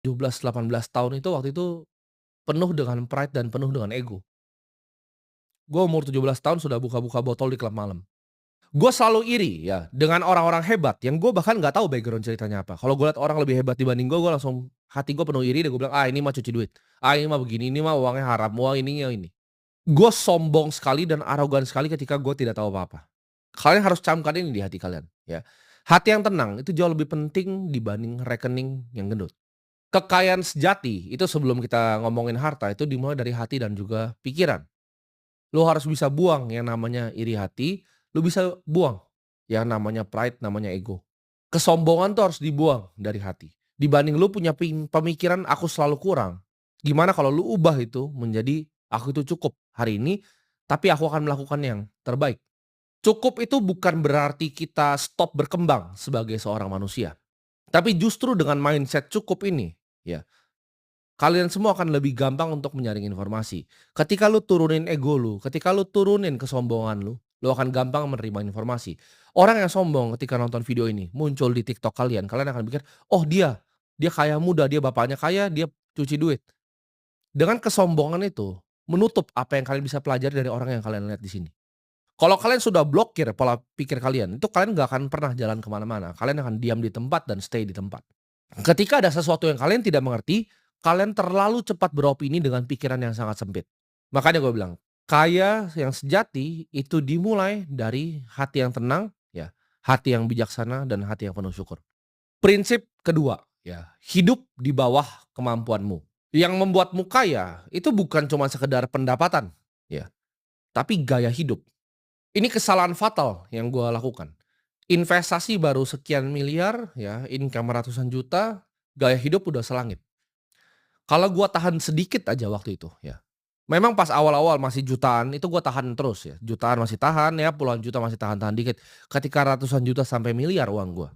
17, 18 tahun itu waktu itu penuh dengan pride dan penuh dengan ego. Gue umur 17 tahun sudah buka-buka botol di klub malam. Gue selalu iri ya dengan orang-orang hebat yang gue bahkan nggak tahu background ceritanya apa. Kalau gue lihat orang lebih hebat dibanding gue langsung hati gue penuh iri dan gue bilang, "Ah, ini mah cuci duit. Ah, ini mah begini, ini mah uangnya haram, wah ini ya ini." Gue sombong sekali dan arogan sekali ketika gue tidak tahu apa-apa. Kalian harus camkan ini di hati kalian, ya. Hati yang tenang itu jauh lebih penting dibanding rekening yang gendut. Kekayaan sejati itu sebelum kita ngomongin harta itu dimulai dari hati dan juga pikiran. Lu harus bisa buang yang namanya iri hati, lu bisa buang yang namanya pride, namanya ego. Kesombongan tuh harus dibuang dari hati. Dibanding lu punya pemikiran aku selalu kurang. Gimana kalau lu ubah itu menjadi aku itu cukup hari ini, tapi aku akan melakukan yang terbaik. Cukup itu bukan berarti kita stop berkembang sebagai seorang manusia. Tapi justru dengan mindset cukup ini, ya, kalian semua akan lebih gampang untuk menyaring informasi. Ketika lu turunin ego lu, ketika lu turunin kesombongan lu akan gampang menerima informasi. Orang yang sombong ketika nonton video ini muncul di TikTok kalian, kalian akan pikir, "Oh dia kaya muda, dia bapaknya kaya, dia cuci duit." Dengan kesombongan itu menutup apa yang kalian bisa pelajari dari orang yang kalian lihat di sini. Kalau kalian sudah blokir pola pikir kalian, itu kalian nggak akan pernah jalan kemana mana. Kalian akan diam di tempat dan stay di tempat. Ketika ada sesuatu yang kalian tidak mengerti, kalian terlalu cepat beropini dengan pikiran yang sangat sempit. Makanya gue bilang, kaya yang sejati itu dimulai dari hati yang tenang, ya, hati yang bijaksana dan hati yang penuh syukur. Prinsip kedua, ya, hidup di bawah kemampuanmu. Yang membuatmu kaya itu bukan cuma sekedar pendapatan, ya, tapi gaya hidup. Ini kesalahan fatal yang gue lakukan. Investasi baru sekian miliar, ya, income ratusan juta, gaya hidup udah selangit. Kalau gua tahan sedikit aja waktu itu, ya. Memang pas awal-awal masih jutaan itu gua tahan terus ya, jutaan masih tahan ya, puluhan juta masih tahan-tahan dikit. Ketika ratusan juta sampai miliar uang gua,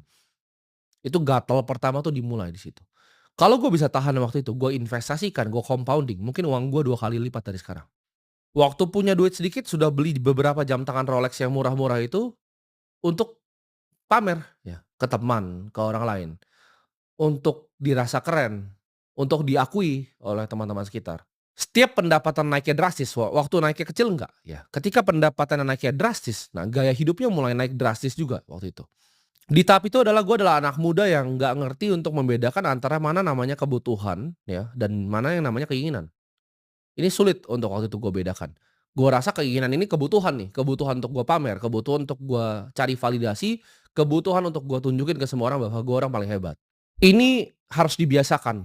itu gatal pertama tuh dimulai di situ. Kalau gua bisa tahan waktu itu, gua investasikan, gua compounding, mungkin uang gua 2 kali lipat dari sekarang. Waktu punya duit sedikit sudah beli beberapa jam tangan Rolex yang murah-murah itu untuk pamer ya, ke teman, ke orang lain. Untuk dirasa keren, untuk diakui oleh teman-teman sekitar. Setiap pendapatan naiknya drastis, waktu naiknya kecil enggak, ya. Ketika pendapatannya naiknya drastis, nah gaya hidupnya mulai naik drastis juga waktu itu. Di tahap itu gue adalah anak muda yang nggak ngerti untuk membedakan antara mana namanya kebutuhan, ya, dan mana yang namanya keinginan. Ini sulit untuk waktu itu gue bedakan. Gue rasa keinginan ini kebutuhan nih, kebutuhan untuk gue pamer, kebutuhan untuk gue cari validasi, kebutuhan untuk gue tunjukin ke semua orang bahwa gue orang paling hebat. Ini harus dibiasakan.